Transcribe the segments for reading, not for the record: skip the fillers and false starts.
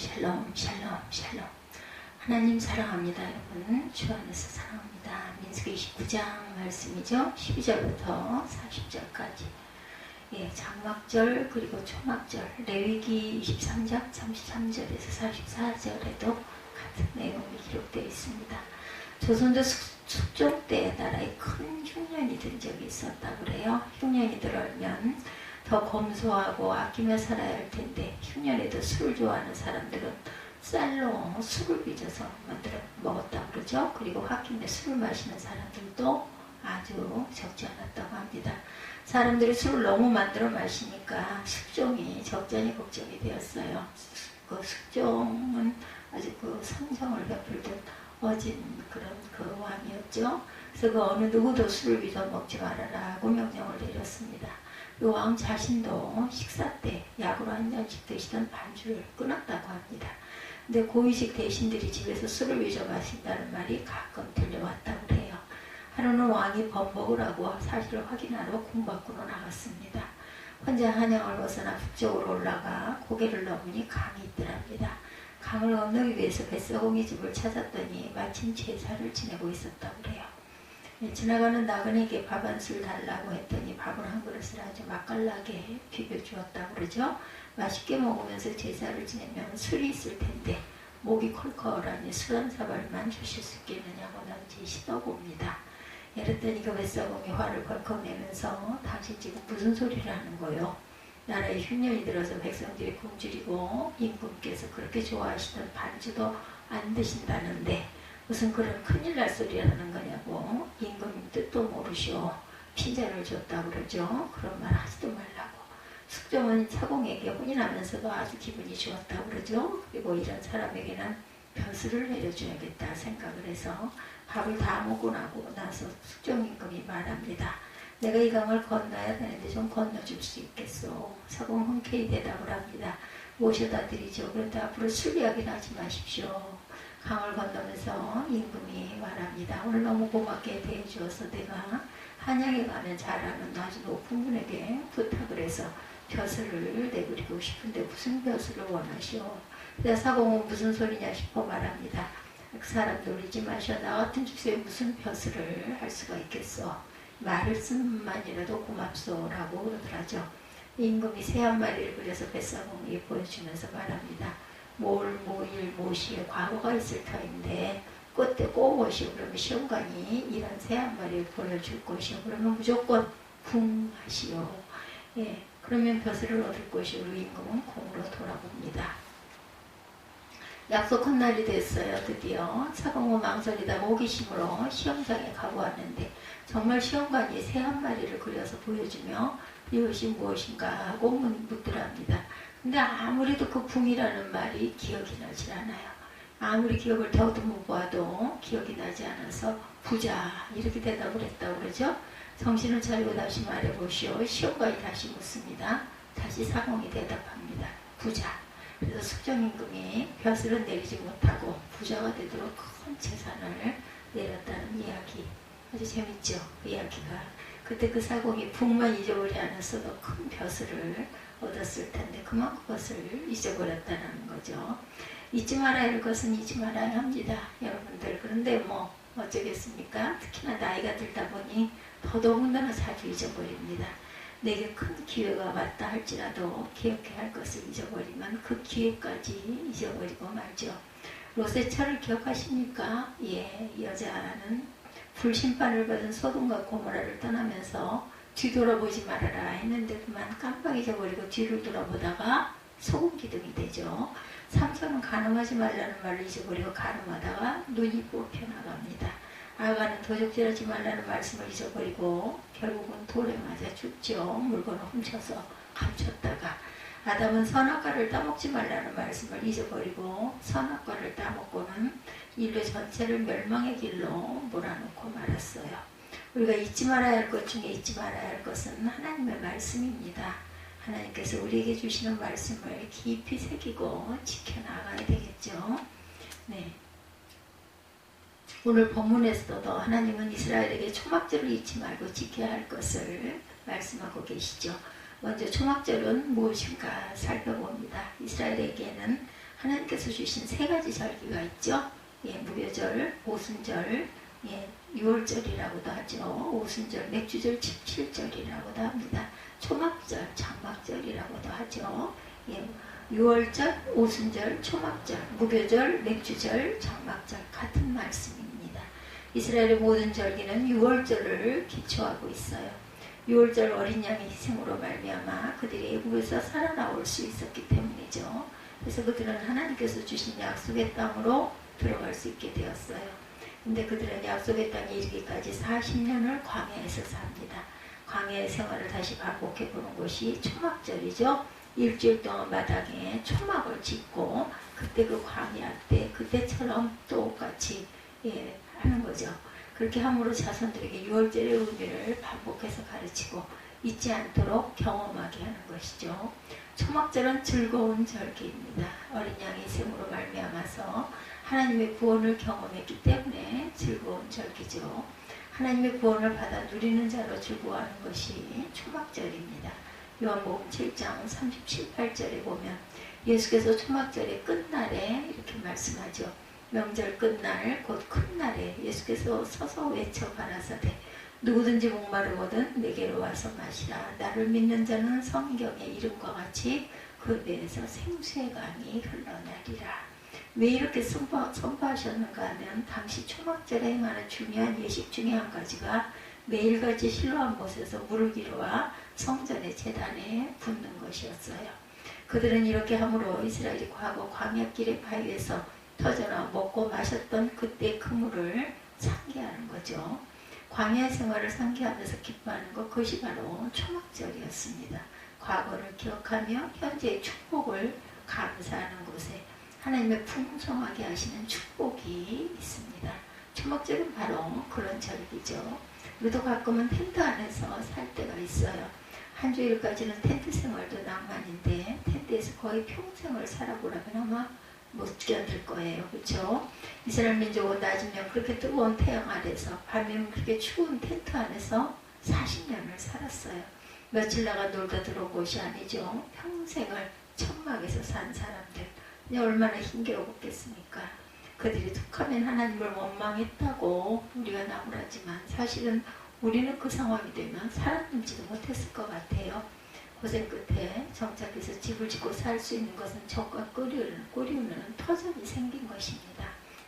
샬롬 샬롬 샬롬. 하나님 사랑합니다. 여러분 주 안에서 사랑합니다. 민수기 29장 말씀이죠. 12절부터 40절까지. 예, 장막절 그리고 초막절, 레위기 23장 33절에서 44절에도 같은 내용이 기록되어 있습니다. 조선조 숙종 때 나라에 큰 흉년이 든 적이 있었다고 그래요. 흉년이 들어오면 더 검소하고 아끼며 살아야 할 텐데, 흉년에도 술을 좋아하는 사람들은 쌀로 술을 빚어서 만들어 먹었다고 그러죠. 그리고 홧김에 술을 마시는 사람들도 아주 적지 않았다고 합니다. 사람들이 술을 너무 만들어 마시니까 숙종이 적잖이 걱정이 되었어요. 그 숙종은 아주 그 성성을 베풀던 어진 그런 그 왕이었죠. 그래서 그 어느 누구도 술을 빚어 먹지 말아라고 명령을 내렸습니다. 그 왕 자신도 식사 때 약으로 한 잔씩 드시던 반주를 끊었다고 합니다. 근데 고위직 대신들이 집에서 술을 빚어 마신다는 말이 가끔 들려왔다고 해요. 하루는 왕이 범벅을 하고 사실을 확인하러 궁 밖으로 나갔습니다. 혼자 한양을 벗어나 북쪽으로 올라가 고개를 넘으니 강이 있더랍니다. 강을 건너기 위해서 뱃사공의 집을 찾았더니 마침 제사를 지내고 있었다고 그래요. 지나가는 나그네에게 밥 한 술 달라고 했더니 밥을 한 그릇을 아주 맛깔나게 비벼주었다고 그러죠. 맛있게 먹으면서 제사를 지내면 술이 있을 텐데 목이 콜콜하니 술 한 사발만 주실 수 있겠느냐고 넌지 시도봅니다. 이랬더니 그 뱃사공이 화를 벌컥 내면서 당신 지금 무슨 소리를 하는 거요? 나라에 흉년이 들어서 백성들이 굶주리고 임금께서 그렇게 좋아하시던 반주도 안 드신다는데 무슨 그런 큰일 날 소리 하는 거냐고. 임금 뜻도 모르시오. 핀잔을 줬다고 그러죠. 그런 말 하지도 말라고. 숙종은 사공에게 혼인하면서도 아주 기분이 좋았다고 그러죠. 그리고 이런 사람에게는 벼슬을 내려줘야겠다 생각을 해서 밥을 다 먹고 나서 숙종 임금이 말합니다. 내가 이 강을 건너야 되는데 좀 건너줄 수 있겠소. 사공 흔쾌히 대답을 합니다. 모셔다 드리죠. 그런데 앞으로 술 이야기는 하지 마십시오. 강을 건너면서 임금이 말합니다. 오늘 너무 고맙게 대해주어서 내가 한양에 가면 잘하는 아주 높은 분에게 부탁을 해서 벼슬을 내드리고 싶은데 무슨 벼슬을 원하시오? 그래서 사공은 무슨 소리냐 싶어 말합니다. 그 사람 놀리지 마셔. 나 같은 주제에 무슨 벼슬을 할 수가 있겠어. 말씀만이라도 고맙소라고 그러더라죠. 임금이 새 한 마리를 그려서 뱃사공에게 보여주면서 말합니다. 뭘, 모일, 모시의 과거가 있을 터인데 그때 꼭 오시오. 그러면 시험관이 이런 새 한 마리를 보여줄 것이오. 그러면 무조건 궁하시오. 예, 그러면 벼슬을 얻을 것이오. 임금은 궁으로 돌아봅니다. 약속한 날이 됐어요. 드디어 사공은 망설이다 호기심으로 시험장에 가고 왔는데 정말 시험관이 새 한 마리를 그려서 보여주며 이것이 무엇인가 하고 묻더랍니다. 근데 아무래도 그 궁이라는 말이 기억이 나질 않아요. 아무리 기억을 더듬어 보아도 기억이 나지 않아서 부자 이렇게 대답을 했다고 그러죠. 정신을 차리고 다시 말해보시오. 시험관이 다시 묻습니다. 다시 사공이 대답합니다. 부자. 그래서 숙종임금이 벼슬은 내리지 못하고 부자가 되도록 큰 재산을 내렸다는 이야기. 아주 재밌죠. 그 이야기가. 그때 그 사공이 북만 잊어버리지 않았어도 큰 벼슬을 얻었을 텐데 그만 그것을 잊어버렸다는 거죠. 잊지 말아야 할 것은 잊지 말아야 합니다. 여러분들. 그런데 뭐 어쩌겠습니까? 특히나 나이가 들다 보니 더더군다나 자주 잊어버립니다. 내게 큰 기회가 왔다 할지라도 기억해야 할 것을 잊어버리면 그 기회까지 잊어버리고 말죠. 롯의 철을 기억하십니까? 예, 여자는 불심판을 받은 소돔과 고모라를 떠나면서 뒤돌아보지 말아라 했는데 그만 깜빡 잊어버리고 뒤를 돌아보다가 소금 기둥이 되죠. 삼손은 가늠하지 말라는 말을 잊어버리고 가늠하다가 눈이 뽑혀 나갑니다. 아가는 도적질하지 말라는 말씀을 잊어버리고 결국은 돌에 맞아 죽죠. 물건을 훔쳐서 감췄다가 아담은 선악과를 따먹지 말라는 말씀을 잊어버리고 선악과를 따먹고는 인류 전체를 멸망의 길로 몰아넣고 말았어요. 우리가 잊지 말아야 할 것 중에 잊지 말아야 할 것은 하나님의 말씀입니다. 하나님께서 우리에게 주시는 말씀을 깊이 새기고 지켜나가야 되겠죠. 네. 오늘 본문에서도 하나님은 이스라엘에게 초막절을 잊지 말고 지켜야 할 것을 말씀하고 계시죠. 먼저 초막절은 무엇인가 살펴봅니다. 이스라엘에게는 하나님께서 주신 세 가지 절기가 있죠. 예, 무교절, 오순절, 예, 유월절이라고도 하죠. 오순절, 맥주절, 칠칠절이라고도 합니다. 초막절, 장막절이라고도 하죠. 예, 유월절, 오순절, 초막절, 무교절, 맥주절, 장막절 같은 말씀입니다. 이스라엘의 모든 절기는 유월절을 기초하고 있어요. 유월절 어린 양의 희생으로 말미암아 그들이 애굽에서 살아나올 수 있었기 때문이죠. 그래서 그들은 하나님께서 주신 약속의 땅으로 들어갈 수 있게 되었어요. 근데 그들은 약속의 땅에 이르기까지 40년을 광야에서 삽니다. 광야의 생활을 다시 반복해 보는 것이 초막절이죠. 일주일 동안 마당에 초막을 짓고 그때 그 광야 때 그때처럼 똑같이 하는 거죠. 그렇게 함으로 자손들에게 유월절의 의미를 반복해서 가르치고 잊지 않도록 경험하게 하는 것이죠. 초막절은 즐거운 절기입니다. 어린 양의 희생으로 말미암아서 하나님의 구원을 경험했기 때문에 즐거운 절기죠. 하나님의 구원을 받아 누리는 자로 즐거워하는 것이 초막절입니다. 요한복음 7장 37, 8절에 보면 예수께서 초막절의 끝날에 이렇게 말씀하죠. 명절 끝날 곧 큰 날에 예수께서 서서 외쳐 가라사대 누구든지 목마르거든 내게로 와서 마시라. 나를 믿는 자는 성경의 이름과 같이 그 배에서 생수의 강이 흘러나리라. 왜 이렇게 선포하셨는가 하면 당시 초막절에 행하는 중요한 예식 중에 한 가지가 매일같이 실로암 못에서 물을 기르와 성전의 제단에 붓는 것이었어요. 그들은 이렇게 함으로 이스라엘이 과거 광야길의 바위에서 터져나 먹고 마셨던 그때 그 물을 상기하는 거죠. 광야 생활을 상기하면서 기뻐하는 것, 그것이 바로 초막절이었습니다. 과거를 기억하며 현재의 축복을 감사하는 곳에 하나님의 풍성하게 하시는 축복이 있습니다. 초막절은 바로 그런 절기죠. 우리도 가끔은 텐트 안에서 살 때가 있어요. 한 주일까지는 텐트 생활도 낭만인데 텐트에서 거의 평생을 살아보라면 아마 못 견딜 거예요. 그렇죠? 이스라엘 민족은 낮이면 그렇게 뜨거운 태양 아래서 밤이면 그렇게 추운 텐트 안에서 40년을 살았어요. 며칠 나가 놀다 들어온 것이 아니죠. 평생을 천막에서 산 사람들. 얼마나 힘겨웠겠습니까? 그들이 툭하면 하나님을 원망했다고 우리가 나무라지만 사실은 우리는 그 상황이 되면 살아남지도 못했을 것 같아요. 고생 끝에 정착해서 집을 짓고 살 수 있는 것은 적과 꼬리우는 터전이 생긴 것입니다.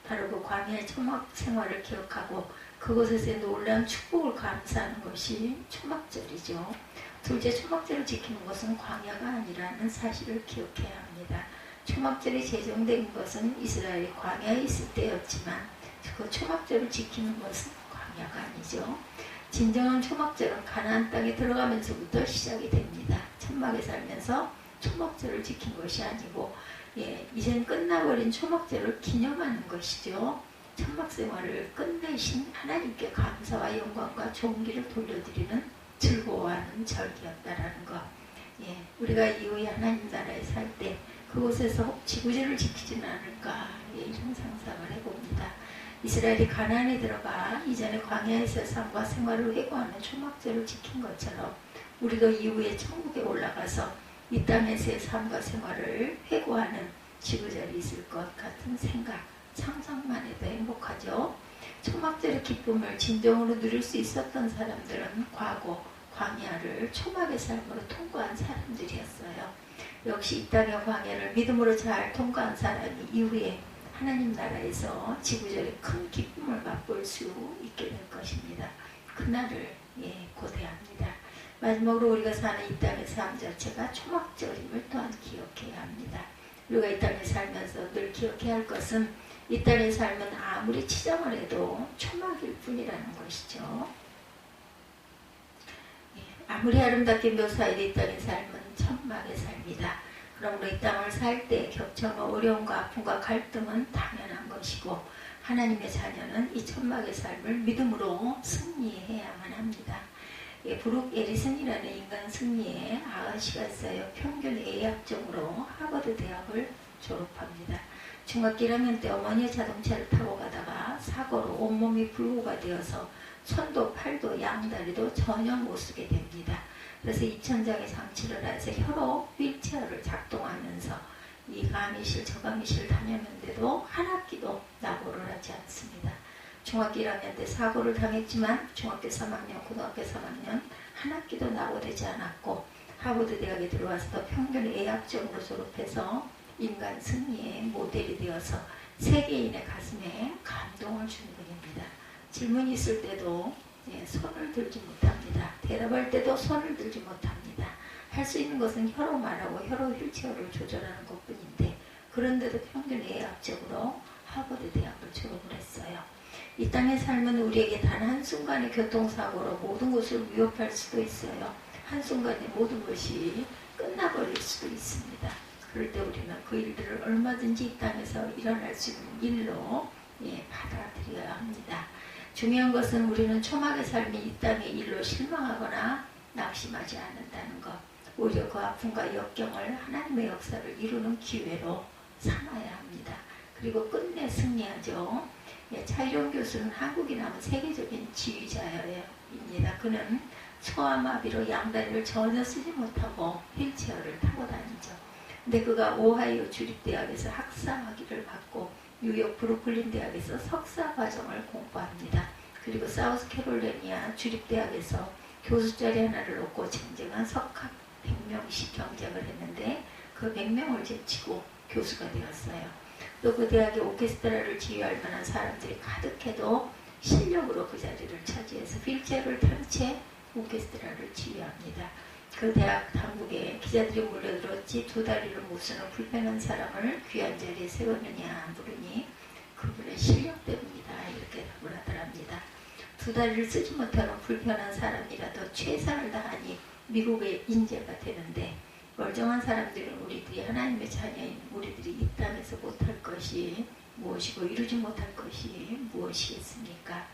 바로 그 광야의 초막 생활을 기억하고 그곳에서의 놀라운 축복을 감사하는 것이 초막절이죠. 둘째, 초막절을 지키는 것은 광야가 아니라는 사실을 기억해야 합니다. 초막절이 제정된 것은 이스라엘이 광야에 있을 때였지만 그 초막절을 지키는 것은 광야가 아니죠. 진정한 초막절은 가나안 땅에 들어가면서부터 시작이 됩니다. 천막에 살면서 초막절을 지킨 것이 아니고 이젠 끝나버린 초막절을 기념하는 것이죠. 천막 생활을 끝내신 하나님께 감사와 영광과 존귀를 돌려드리는 즐거워하는 절기였다라는 것. 우리가 이후에 하나님 나라에 살 때 그곳에서 지구제를 지키지는 않을까 이런 상상을 해봅니다. 이스라엘이 가나안에 들어가 이전에 광야에서 삶과 생활을 회고하는 초막절을 지킨 것처럼 우리도 이후에 천국에 올라가서 이 땅에서의 삶과 생활을 회고하는 지구절이 있을 것 같은 생각, 상상만 해도 행복하죠. 초막절의 기쁨을 진정으로 누릴 수 있었던 사람들은 과거 광야를 초막의 삶으로 통과한 사람들이었어요. 역시 이 땅의 광야를 믿음으로 잘 통과한 사람이 이후에 하나님 나라에서 지구절의 큰 기쁨을 맛볼 수 있게 될 것입니다. 그날을 고대합니다. 마지막으로 우리가 사는 이 땅의 삶 자체가 초막절임을 또한 기억해야 합니다. 우리가 이 땅에 살면서 늘 기억해야 할 것은 이 땅의 삶은 아무리 치장을 해도 초막일 뿐이라는 것이죠. 아무리 아름답게 묘사해도 이 땅의 삶은 천막의 삶이다. 그러므로 이 땅을 살 때 겹쳐오는 어려움과 아픔과 갈등은 당연한 것이고 하나님의 자녀는 이 천막의 삶을 믿음으로 승리해야만 합니다. 브룩 에리슨이라는 인간 승리의 아가씨가 있어요. 평균 A학점으로 하버드 대학을 졸업합니다. 중학교 1학년 때 어머니의 자동차를 타고 가다가 사고로 온몸이 불구가 되어서 손도 팔도 양다리도 전혀 못 쓰게 됩니다. 그래서 2천장의 장치를 해서 혀로 휠체어를 작동하면서 이 강의실 저 강의실 다녔는데도 한 학기도 낙오를 하지 않습니다. 중학교 1학년 때 사고를 당했지만 중학교 3학년, 고등학교 3학년 한 학기도 낙오되지 않았고 하버드 대학에 들어와서 평균 A학점으로 졸업해서 인간 승리의 모델이 되어서 세계인의 가슴에 감동을 주는 분입니다. 질문이 있을 때도 손을 들지 못합니다. 대답할 때도 손을 들지 못합니다. 할 수 있는 것은 혀로 말하고 혀로 휠체어를 조절하는 것뿐인데 그런데도 평균 A학점으로 하버드 대학을 졸업을 했어요. 이 땅의 삶은 우리에게 단 한순간의 교통사고로 모든 것을 위협할 수도 있어요. 한순간에 모든 것이 끝나버릴 수도 있습니다. 그럴 때 우리는 그 일들을 얼마든지 이 땅에서 일어날 수 있는 일로 받아들여야 합니다. 중요한 것은 우리는 초막의 삶이 이 땅의 일로 실망하거나 낙심하지 않는다는 것. 오히려 그 아픔과 역경을 하나님의 역사를 이루는 기회로 삼아야 합니다. 그리고 끝내 승리하죠. 차이론 교수는 한국이 남은 세계적인 지휘자입니다. 그는 소아마비로 양다리를 전혀 쓰지 못하고 휠체어를 타고 다니죠. 근데 그가 오하이오 주립대학에서 학사학위를 받고 뉴욕 브루클린 대학에서 석사 과정을 공부합니다. 그리고 사우스캐롤라이나 주립대학에서 교수 자리 하나를 놓고 쟁쟁한 석학 100명씩 경쟁을 했는데 그 100명을 제치고 교수가 되었어요. 또 그 대학의 오케스트라를 지휘할 만한 사람들이 가득해도 실력으로 그 자리를 차지해서 휠체어를 탄 채 오케스트라를 지휘합니다. 그 대학 당국에 기자들이 몰려들었지 두 다리를 못 쓰는 불편한 사람을 귀한 자리에 세웠느냐 물으니 그분의 실력 때문이다 이렇게 답을 하더랍니다. 두 다리를 쓰지 못하는 불편한 사람이라도 최선을 다하니 미국의 인재가 되는데 멀쩡한 사람들은 우리들이 하나님의 자녀인 우리들이 이 땅에서 못할 것이 무엇이고 이루지 못할 것이 무엇이겠습니까?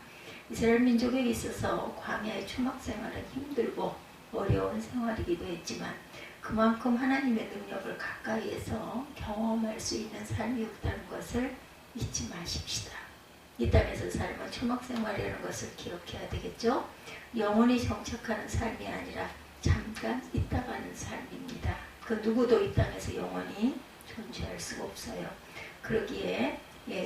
이스라엘 민족에게 있어서 광야의 초막 생활은 힘들고 어려운 생활이기도 했지만 그만큼 하나님의 능력을 가까이에서 경험할 수 있는 삶이었다는 것을 잊지 마십시다. 이 땅에서 삶은 초막 생활이라는 것을 기억해야 되겠죠? 영원히 정착하는 삶이 아니라 잠깐 있다가는 삶입니다. 그 누구도 이 땅에서 영원히 존재할 수가 없어요. 그러기에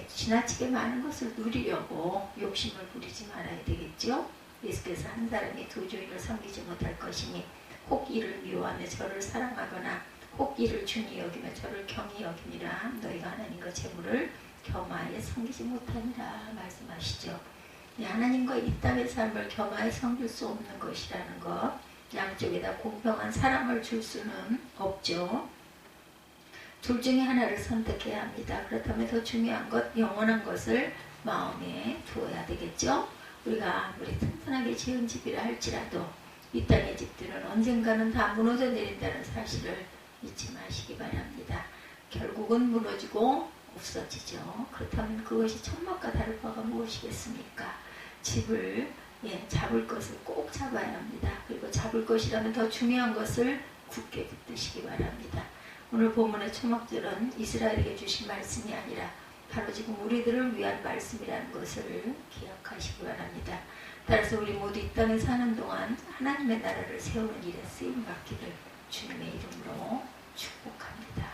지나치게 많은 것을 누리려고 욕심을 부리지 말아야 되겠죠. 예수께서 한 사람이 두 주인을 섬기지 못할 것이니 혹 이를 미워하며 저를 사랑하거나 혹 이를 중히 여기며 저를 경히 여기니라. 너희가 하나님과 재물을 겸하여 섬기지 못하니라 말씀하시죠. 하나님과 이 땅의 삶을 겸하여 섬길 수 없는 것이라는 것, 양쪽에다 공평한 사랑을 줄 수는 없죠. 둘 중에 하나를 선택해야 합니다. 그렇다면 더 중요한 것, 영원한 것을 마음에 두어야 되겠죠. 우리가 아무리 튼튼하게 지은 집이라 할지라도 이 땅의 집들은 언젠가는 다 무너져 내린다는 사실을 잊지 마시기 바랍니다. 결국은 무너지고 없어지죠. 그렇다면 그것이 천막과 다를 바가 무엇이겠습니까? 집을 잡을 것을 꼭 잡아야 합니다. 그리고 잡을 것이라면 더 중요한 것을 굳게 붙드시기 바랍니다. 오늘 본문의 초막절은 이스라엘에게 주신 말씀이 아니라 바로 지금 우리들을 위한 말씀이라는 것을 기억하시기 바랍니다. 따라서 우리 모두 이 땅에 사는 동안 하나님의 나라를 세우는 일에 쓰임받기를 주님의 이름으로 축복합니다.